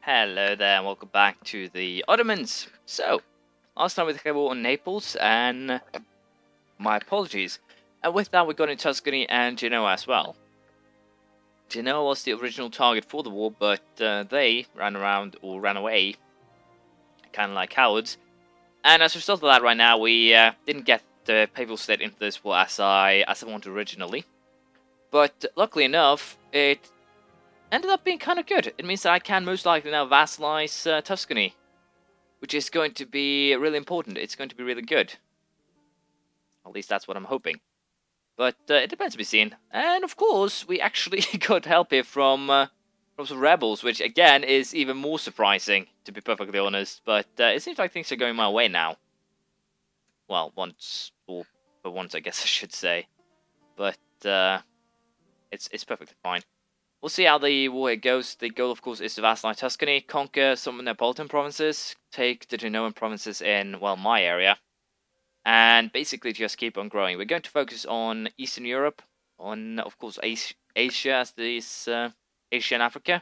Hello there, and welcome back to the Ottomans. So, last time we declared war on Naples, and my apologies. And with that, we got in Tuscany and Genoa as well. Genoa was the original target for the war, but they ran away, kind of like cowards. And as a result of that, right now we didn't get the papal state into this war as I wanted originally. But luckily enough, it ended up being kind of good. It means that I can most likely now vassalize Tuscany, which is going to be really important. It's going to be really good. At least that's what I'm hoping. But it depends to be seen. And of course, we actually got help here from some rebels, which again is even more surprising, to be perfectly honest. But it seems like things are going my way now. Well, once, I guess I should say. But it's perfectly fine. We'll see how the war goes. The goal, of course, is to vassalize Tuscany, conquer some Neapolitan provinces, take the Genoan provinces in, well, my area, and basically just keep on growing. We're going to focus on Eastern Europe, on, of course, Asia, as this Asia and Africa,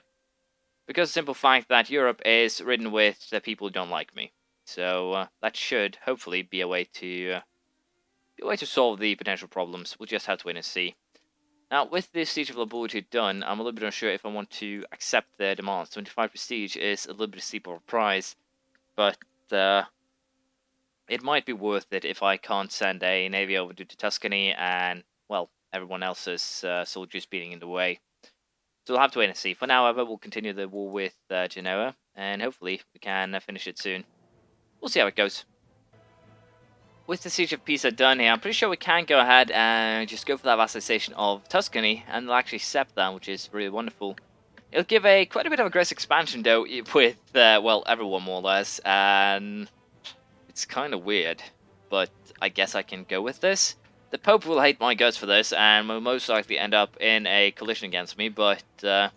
because the simple fact that Europe is ridden with the people who don't like me. So that should hopefully be a way to solve the potential problems. We'll just have to wait and see. Now, with this Siege of Laboratory done, I'm a little bit unsure if I want to accept their demands. 25 prestige is a little bit steep of a price, but it might be worth it if I can't send a navy over to Tuscany and, well, everyone else's soldiers being in the way. So we'll have to wait and see. For now, however, we'll continue the war with Genoa, and hopefully we can finish it soon. We'll see how it goes. With the Siege of Pisa done here, I'm pretty sure we can go ahead and just go for that vassalization of Tuscany, and they'll actually accept that, which is really wonderful. It'll give quite a bit of aggressive expansion, though, with, well, everyone more or less, and it's kind of weird, but I guess I can go with this. The Pope will hate my guts for this, and will most likely end up in a collision against me, but not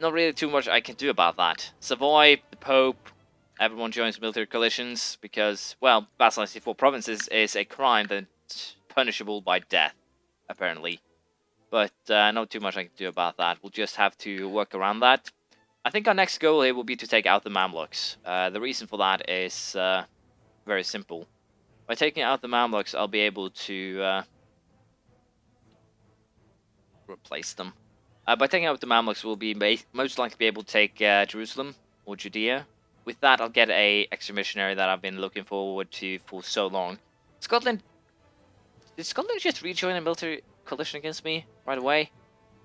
really too much I can do about that. Savoy, the Pope, everyone joins military coalitions because, well, vassalizing 4 provinces is a crime that's punishable by death, apparently. But not too much I can do about that. We'll just have to work around that. I think our next goal here will be to take out the Mamluks. The reason for that is very simple. By taking out the Mamluks, I'll be able to replace them. By taking out the Mamluks, we'll be most likely be able to take Jerusalem or Judea. With that, I'll get a extra missionary that I've been looking forward to for so long. Scotland... Did Scotland just rejoin a military coalition against me right away?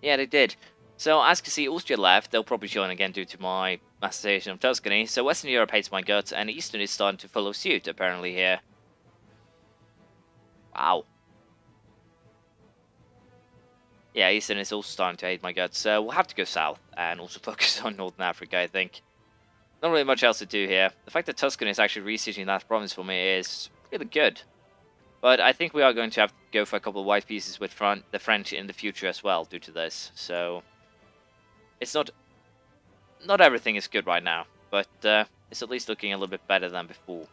Yeah, they did. So, as you can see, Austria left. They'll probably join again due to my massacration of Tuscany. So, Western Europe hates my guts, and Eastern is starting to follow suit, apparently, here. Wow. Yeah, Eastern is also starting to hate my guts. So, we'll have to go south, and also focus on Northern Africa, I think. Not really much else to do here. The fact that Tuscany is actually resieging that province for me is really good. But I think we are going to have to go for a couple of white pieces with the French in the future as well due to this. So it's not everything is good right now, but it's at least looking a little bit better than before.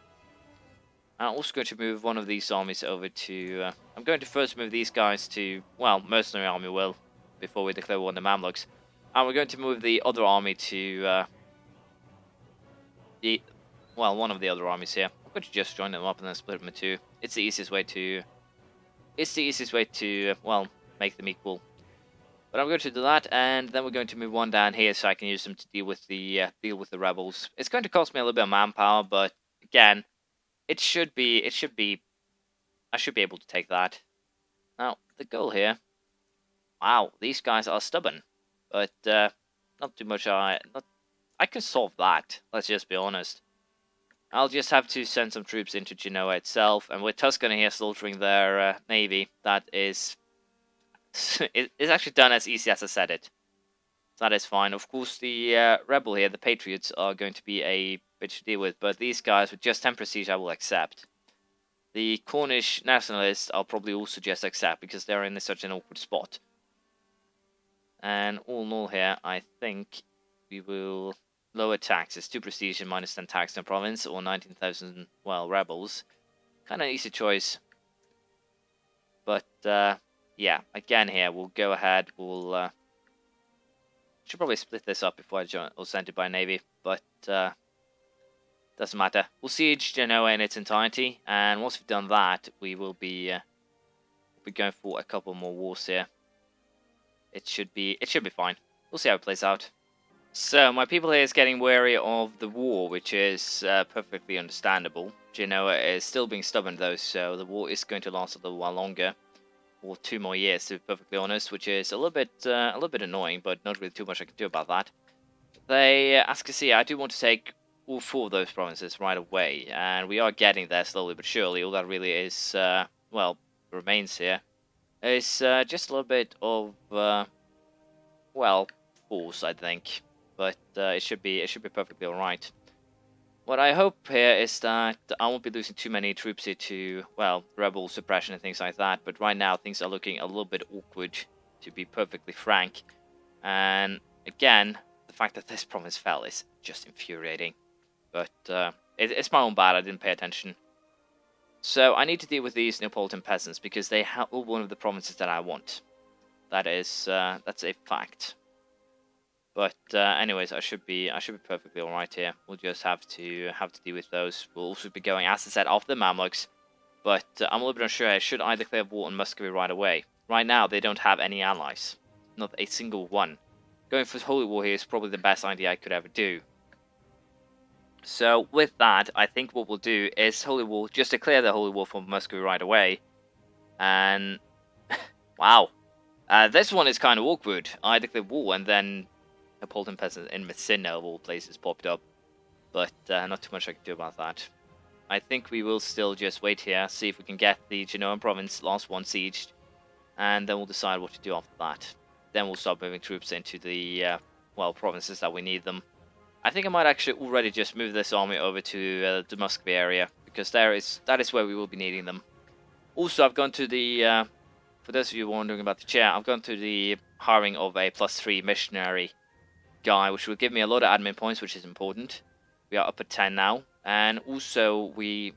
I'm also going to move one of these armies over to... I'm going to first move these guys to... Well, mercenary army will, before we declare war on the Mamluks. And we're going to move the other army to... one of the other armies here. I'm going to just join them up and then split them in 2. It's the easiest way to... well, make them equal. But I'm going to do that, and then we're going to move one down here so I can use them to deal with the rebels. It's going to cost me a little bit of manpower, but again, I should be able to take that. Now, the goal here... Wow, these guys are stubborn. But, not too much I can solve that, let's just be honest. I'll just have to send some troops into Genoa itself, and with Tuscany here slaughtering their navy, that is... it's actually done as easy as I said it. So that is fine. Of course, the rebel here, the Patriots, are going to be a bitch to deal with, but these guys with just 10 prestige I will accept. The Cornish nationalists I'll probably also just accept, because they're in such an awkward spot. And all in all here, I think we will... Lower taxes, 2 prestige and minus 10 tax in a province, or 19,000, well, rebels. Kind of easy choice. But, yeah, again here, we'll go ahead, we'll Should probably split this up before I join or send it by navy, but doesn't matter. We'll siege Genoa in its entirety, and once we've done that, we will be going for a couple more wars here. It should be fine. We'll see how it plays out. So my people here is getting wary of the war, which is perfectly understandable. Genoa is still being stubborn though, so the war is going to last a little while longer, or 2 more years to be perfectly honest, which is a little bit annoying, but not really too much I can do about that. They, as you can see, I do want to take all 4 of those provinces right away, and we are getting there slowly but surely. All that really is, well, remains here is just a little bit of, well, force, I think. But it should be perfectly alright. What I hope here is that I won't be losing too many troops here to, well, rebel suppression and things like that. But right now things are looking a little bit awkward, to be perfectly frank. And again, the fact that this province fell is just infuriating. But it's my own bad, I didn't pay attention. So I need to deal with these Neapolitan peasants because they are one of the provinces that I want. That's a fact. But anyways, I should be perfectly alright here. We'll just have to deal with those. We'll also be going, as I said, after the Mamluks. But I'm a little bit unsure. Should I declare war on Muscovy right away? Right now, they don't have any allies, not a single one. Going for holy war here is probably the best idea I could ever do. So with that, I think what we'll do is holy war. Just declare the holy war for Muscovy right away. And wow, this one is kind of awkward. I declare war and then Neapolitan peasants in Messina of all places popped up, but not too much I can do about that. I think we will still just wait here, see if we can get the Genoan province, last one, sieged, and then we'll decide what to do after that. Then we'll start moving troops into the, well, provinces that we need them. I think I might actually already just move this army over to the Muscovy area, because that is where we will be needing them. Also, I've gone to the, for those of you wondering about the chair, I've gone to the hiring of a +3 missionary guy, which will give me a lot of admin points, which is important. We are up at 10 now, and also we,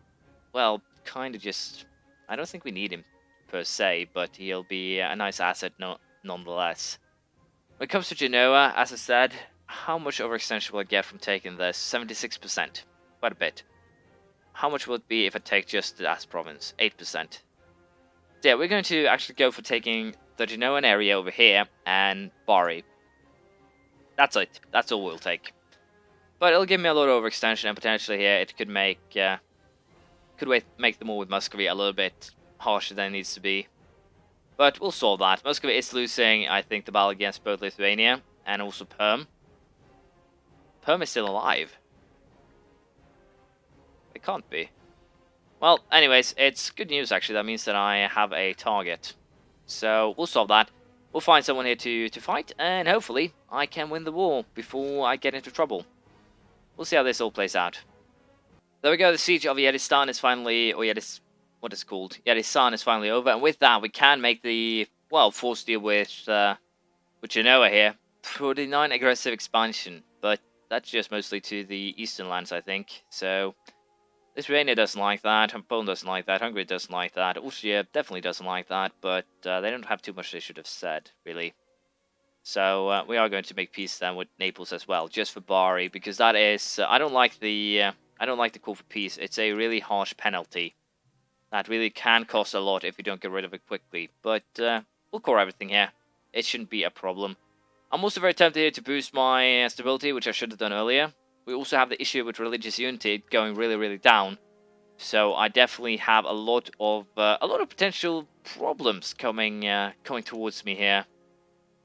well, kind of just, I don't think we need him per se, but he'll be a nice asset nonetheless. When it comes to Genoa, as I said, how much overextension will I get from taking this? 76%, quite a bit. How much will it be if I take just the last province? 8%. So yeah, we're going to actually go for taking the Genoan area over here and Bari. That's it. That's all we'll take. But it'll give me a lot of overextension, and potentially here it could make the war with Muscovy a little bit harsher than it needs to be. But we'll solve that. Muscovy is losing, I think, the battle against both Lithuania and also Perm. Perm is still alive. It can't be. Well, anyways, it's good news actually. That means that I have a target. So we'll solve that. We'll find someone here to fight, and hopefully I can win the war before I get into trouble. We'll see how this all plays out. There we go, the siege of Yedistan is finally, or what it's called, Yedisan is finally over, and with that we can make the, well, force deal with Genoa here. 49 aggressive expansion, but that's just mostly to the eastern lands, I think. So Lithuania doesn't like that, Poland doesn't like that, Hungary doesn't like that, Austria definitely doesn't like that, but they don't have too much they should have said, really. So we are going to make peace then with Naples as well, just for Bari, because that is I don't like the call for peace. It's a really harsh penalty that really can cost a lot if you don't get rid of it quickly. But we'll core everything here. It shouldn't be a problem. I'm also very tempted here to boost my stability, which I should have done earlier. We also have the issue with religious unity going really down, so I definitely have a lot of potential problems coming towards me here.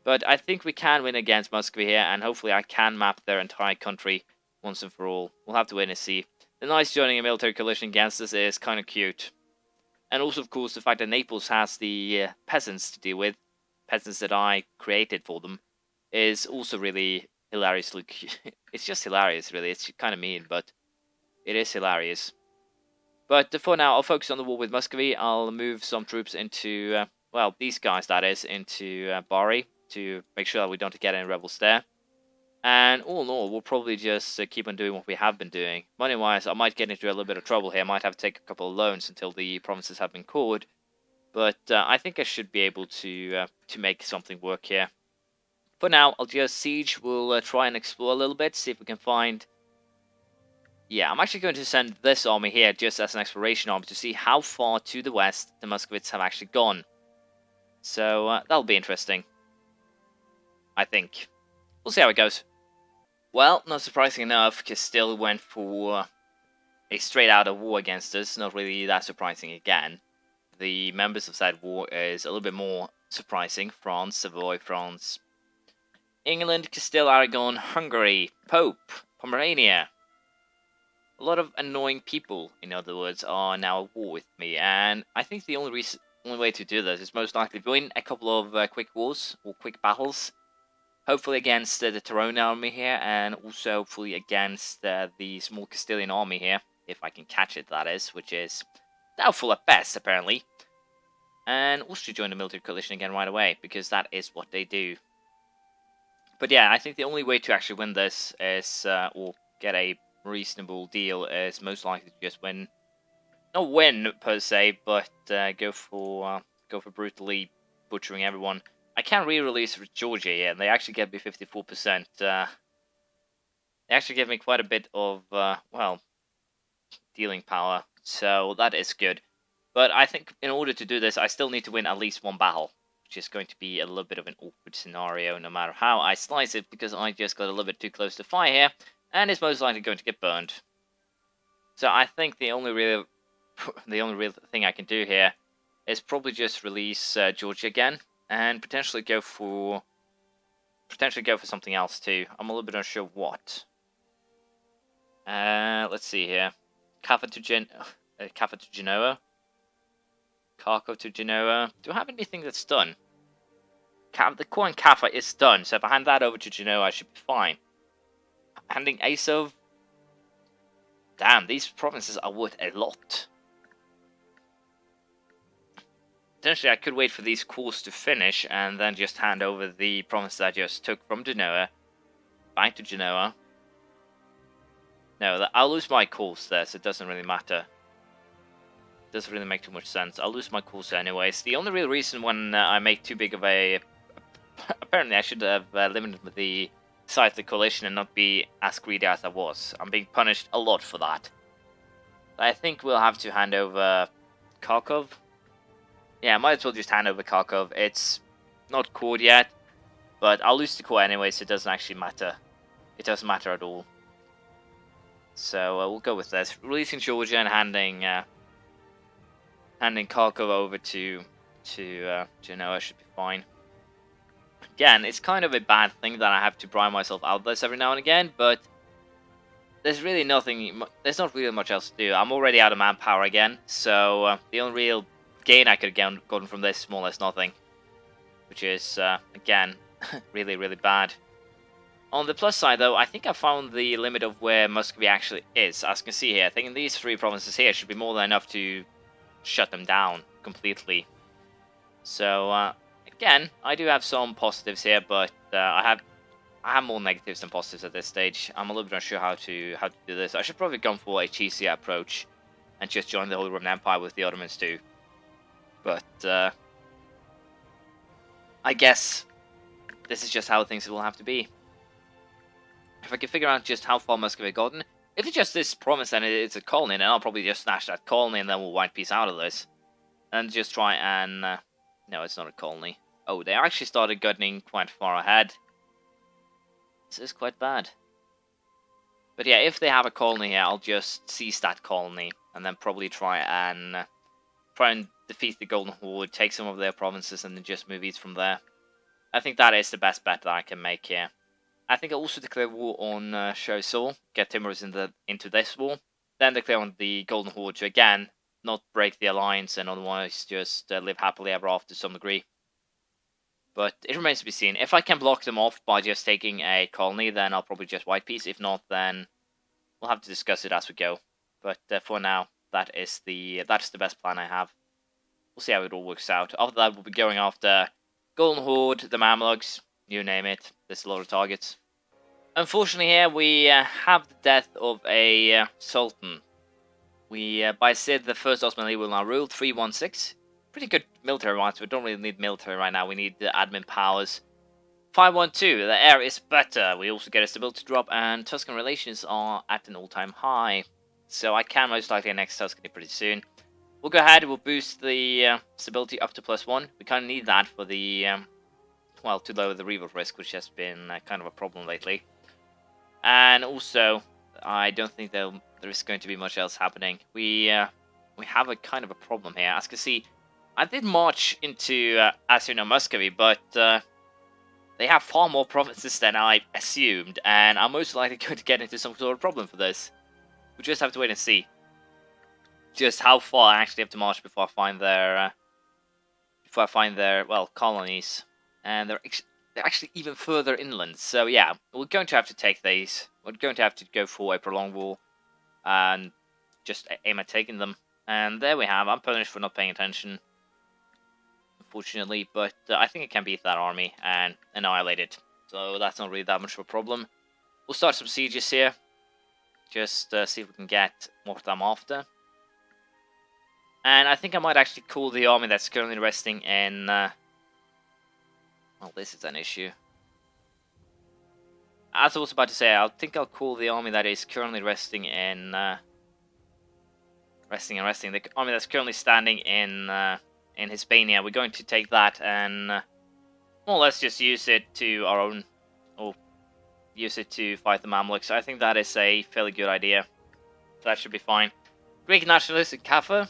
But I think we can win against Muscovy here, and hopefully I can map their entire country once and for all. We'll have to wait and see. The nice joining a military coalition against us is kind of cute, and also of course the fact that Naples has the peasants to deal with, peasants that I created for them, is also really hilariously cute. It's just hilarious, really. It's kind of mean, but it is hilarious. But for now, I'll focus on the war with Muscovy. I'll move some troops into, well, these guys, that is, into Bari to make sure that we don't get any rebels there. And all in all, we'll probably just keep on doing what we have been doing. Money-wise, I might get into a little bit of trouble here. I might have to take a couple of loans until the provinces have been cored. But I think I should be able to make something work here. For now, I'll just siege. We'll try and explore a little bit, see if we can find... Yeah, I'm actually going to send this army here just as an exploration army to see how far to the west the Muscovites have actually gone. So that'll be interesting, I think. We'll see how it goes. Well, not surprising enough, Castille went for a straight out of war against us. Not really that surprising again. The members of that war is a little bit more surprising. France, Savoy, France, England, Castille, Aragon, Hungary, Pope, Pomerania. A lot of annoying people, in other words, are now at war with me, and I think the only way to do this is most likely win a couple of quick wars or quick battles. Hopefully against the Tyrone army here, and also hopefully against the small Castilian army here, if I can catch it, that is, which is doubtful at best, apparently. And also join the military coalition again right away, because that is what they do. But yeah, I think the only way to actually win this is, or get a reasonable deal, is most likely to just win. Not win per se, but go for brutally butchering everyone. I can't re-release Georgia yet, and they actually get me 54%. They actually give me quite a bit of well, dealing power, so that is good. But I think in order to do this, I still need to win at least one battle, which is going to be a little bit of an awkward scenario, no matter how I slice it, because I just got a little bit too close to fire here, and it's most likely going to get burned. So I think the only real thing I can do here is probably just release Georgia again, and potentially go for something else too. I'm a little bit unsure what. Let's see here. Kaffa to Genoa. Kharkov to Genoa. Do I have anything that's done? The core in Kaffa is done, so if I hand that over to Genoa, I should be fine. Handing Asov. Damn, these provinces are worth a lot. Potentially, I could wait for these cores to finish and then just hand over the provinces I just took from Genoa back to Genoa. No, I'll lose my course there, so it doesn't really matter. Doesn't really make too much sense. I'll lose my course anyways. The only real reason when I make too big of a... Apparently, I should have limited the size of the coalition and not be as greedy as I was. I'm being punished a lot for that. I think we'll have to hand over Kharkov. Yeah, I might as well just hand over Kharkov. It's not cored yet, but I'll lose the core anyway, so it doesn't actually matter. It doesn't matter at all. So we'll go with this. Releasing Georgia and handing Kharkov over to Genoa should be fine. Again, it's kind of a bad thing that I have to bribe myself out of this every now and again, but there's really nothing. There's not really much else to do. I'm already out of manpower again, so the only real gain I could have gotten from this is more or less nothing, which is again really bad. On the plus side, though, I think I found the limit of where Muscovy actually is. As you can see here, I think these three provinces here should be more than enough to shut them down completely. So again, I do have some positives here, but I have more negatives than positives at this stage. I'm a little bit unsure how to do this. I should probably go for a cheesier approach and just join the Holy Roman Empire with the Ottomans too. But I guess this is just how things will have to be. If I can figure out just how far Muscovy have gotten, if it's just this province and it's a colony, then I'll probably just snatch that colony and then we'll white piece out of this. And just try and... no, it's not a colony. Oh, they actually started gunning quite far ahead. This is quite bad. But yeah, if they have a colony here, I'll just seize that colony and then probably try and defeat the Golden Horde, take some of their provinces, and then just move east from there. I think that is the best bet that I can make here. I think I'll also declare war on Choiseul, get Timurus into this war, then declare on the Golden Horde to again not break the alliance and otherwise just live happily ever after to some degree. But it remains to be seen. If I can block them off by just taking a colony, then I'll probably just white piece. If not, then we'll have to discuss it as we go. But for now, that's the best plan I have. We'll see how it all works out. After that, we'll be going after Golden Horde, the Mamluks, you name it. There's a lot of targets. Unfortunately here, we have the death of a Sultan. By Sid, the first Osmanli will now rule, 316. Pretty good military rights, we don't really need military right now. We need the admin powers 512, the air is better. We also get a stability drop, and Tuscan relations are at an all-time high. So I can most likely annex Tuscany pretty soon. We'll go ahead, we'll boost the stability up to +1. We kind of need that for the, well, to lower the revolt risk, which has been kind of a problem lately. And also, I don't think there is going to be much else happening. We have a kind of a problem here. As you can see, I did march into, as you know, Muscovy, but they have far more provinces than I assumed, and I'm most likely going to get into some sort of problem for this. We just have to wait and see. Just how far I actually have to march before I find their well, colonies. And they're actually even further inland. So yeah, we're going to have to take these. We're going to have to go for a prolonged war and just aim at taking them. And there we have. I'm punished for not paying attention, unfortunately, but I think I can beat that army and annihilate it. So that's not really that much of a problem. We'll start some sieges here. Just see if we can get what I'm after. And I think I might actually call the army that's currently resting in... well, this is an issue. As I was about to say, I think I'll call the army that is currently resting in... The army that's currently standing in Hispania. We're going to take that and... well, let's just use it to our own... or use it to fight the Mamluks. I think that is a fairly good idea. So that should be fine. Greek nationalistic Kaffa.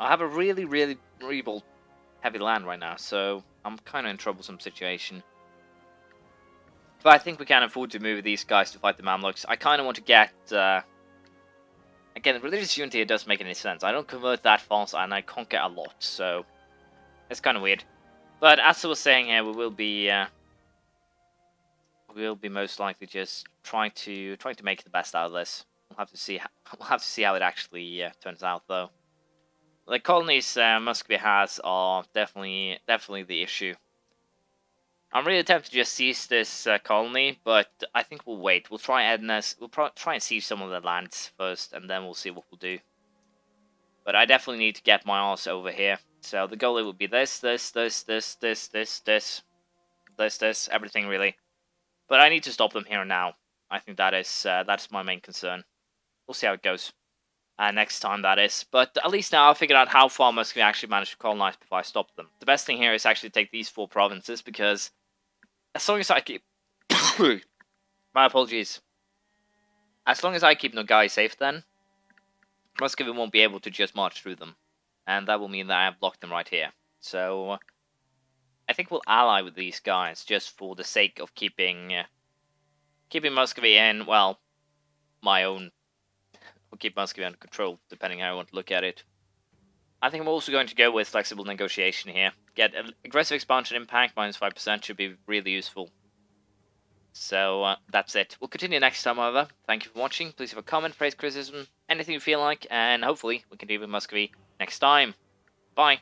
I have a really revolt heavy land right now, so I'm kind of in a troublesome situation. But I think we can afford to move these guys to fight the Mamluks. I kind of want to get... again, religious unity, it doesn't make any sense. I don't convert that fast, and I conquer a lot, so... it's kind of weird. But as I was saying here, we will be most likely just trying to make the best out of this. We'll have to see how it actually turns out, though. The colonies Muscovy has are definitely the issue. I'm really tempted to just seize this colony, but I think we'll wait. We'll try and seize some of the lands first, and then we'll see what we'll do. But I definitely need to get my arse over here. So the goal will be this, everything really. But I need to stop them here and now. I think that's my main concern. We'll see how it goes. Next time, that is. But at least now I've figured out how far Muscovy actually managed to colonize before I stop them. The best thing here is actually to take these 4 provinces, because as long as I keep... my apologies. As long as I keep Nogai safe, then Muscovy won't be able to just march through them. And that will mean that I have blocked them right here. So I think we'll ally with these guys just for the sake of keeping Muscovy in, well, my own... we'll keep Muscovy under control, depending how I want to look at it. I think I'm also going to go with flexible negotiation here. Get aggressive expansion impact, -5% should be really useful. So, that's it. We'll continue next time, however. Thank you for watching. Please have a comment, praise, criticism, anything you feel like, and hopefully we can deal with Muscovy next time. Bye!